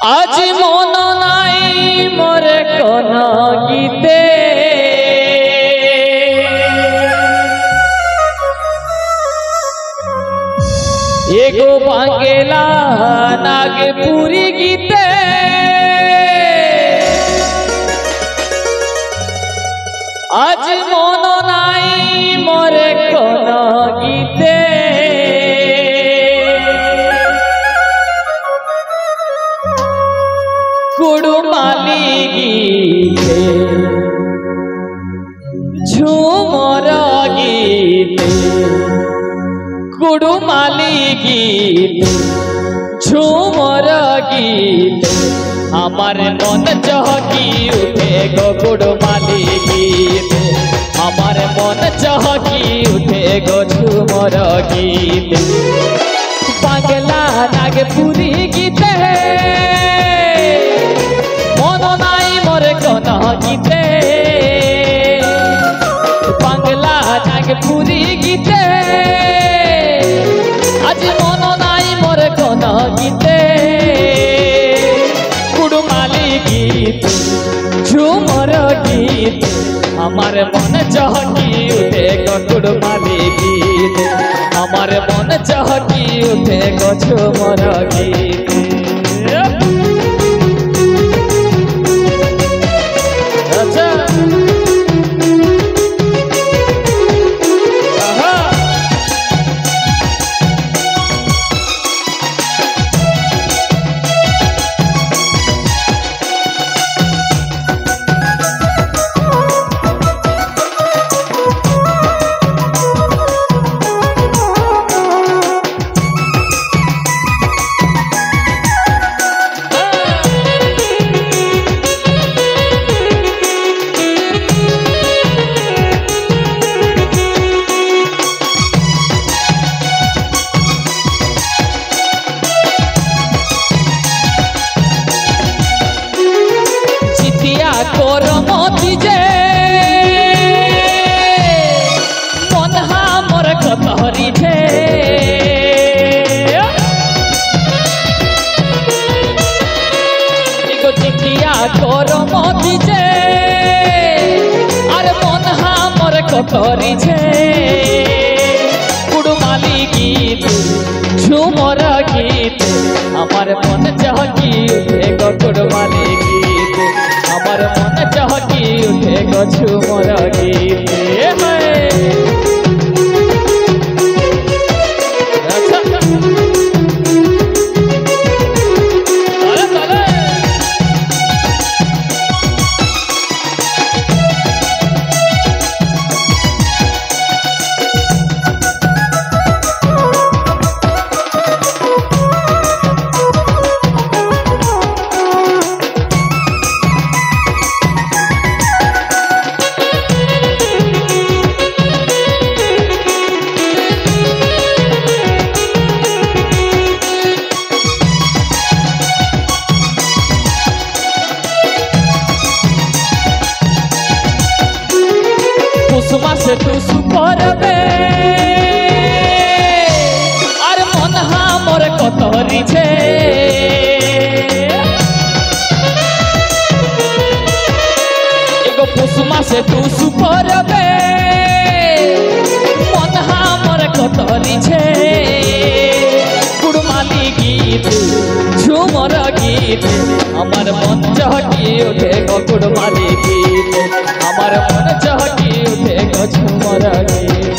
आज मन नाई मोरे कोन गीते एगो बांगेला नागपुरी गीते आज मन नाई मोरे कोन गीते कुड़ुमाली गीते झूमर गीते कुड़ुमाली गीते झूमर गीते हमारे मन चहकी उठे गो कुड़ुमाली गीते हमारे मन चहकी उठे गो झूमर गीते बांगला नागपुरी गीते मन नाई मोरे कोन गीते बांगला नागपुरी गीते आज मन नाई मोरे कोन गीते कुड़ुमाली गीते झूमर गीते हमारे मन चहकी उठे गो कुड़ुमाली गीते हमारे मन चहकी उठे गो झूमर गीते करमती जे मन हमर कतहरी छे एगो चिठिया करमती जे अरे मन हमर कतहरी छे कुड़ुमाली गीत झूमर गीत हमार मन चहकी उठे गो कुड़ुमाली गीत हमार मन चहकी उठे गो झूमर गीते कुसुमा से तू सुपर बे अरे मन हमर कतहरी छे एगो कुसुमा से तू सुपर बे मन हमर कतहरी छे कुड़ुमाली गीत झूमर गीत हमार मन चहकी उठे गो कुड़ुमाली गीत हमार मन चहकी उठे गो झूमर गीत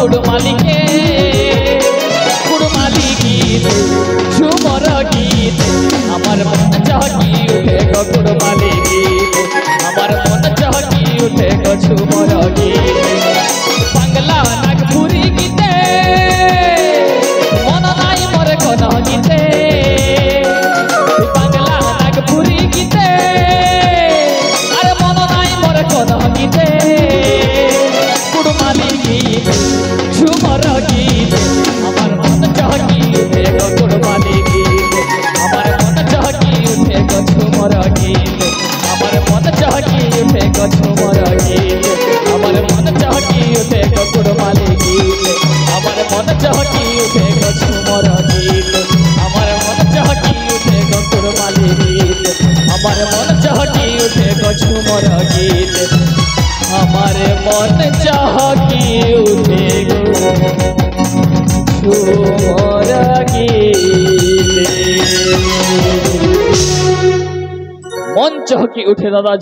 কুড়মালিকে কুড়মালি গীত ঝুমর গীত আমার মন চহকি উঠে গো কুড়মালি গীত আমার মন চহকি উঠে গো ঝুমর গীত বাংলা নাগপুরি গীতে মন নাই মোর কোন গীতে বাংলা নাগপুরি গীতে আর মন নাই মোর কোন গীতে কুড়মালি গীত ঝুমর গীত আমার মন চহকি উঠে গো কুড়মালি গীত আমার মন চহকি উঠে গো ঝুমর গীত আমার মন চহকি উঠে গো ঝুমর গীত আমার মন চহকি উঠে গো কুড়মালি গীত আমার মন চহকি উঠে গো ঝুমর গীত আমার মন চহকি উঠে গো কুড়মালি গীত আমার মন চহকি উঠে গো ঝুমর গীত আমার মন চহকি উঠে গো ঝুমর গীত মন চহকি উঠে দাদা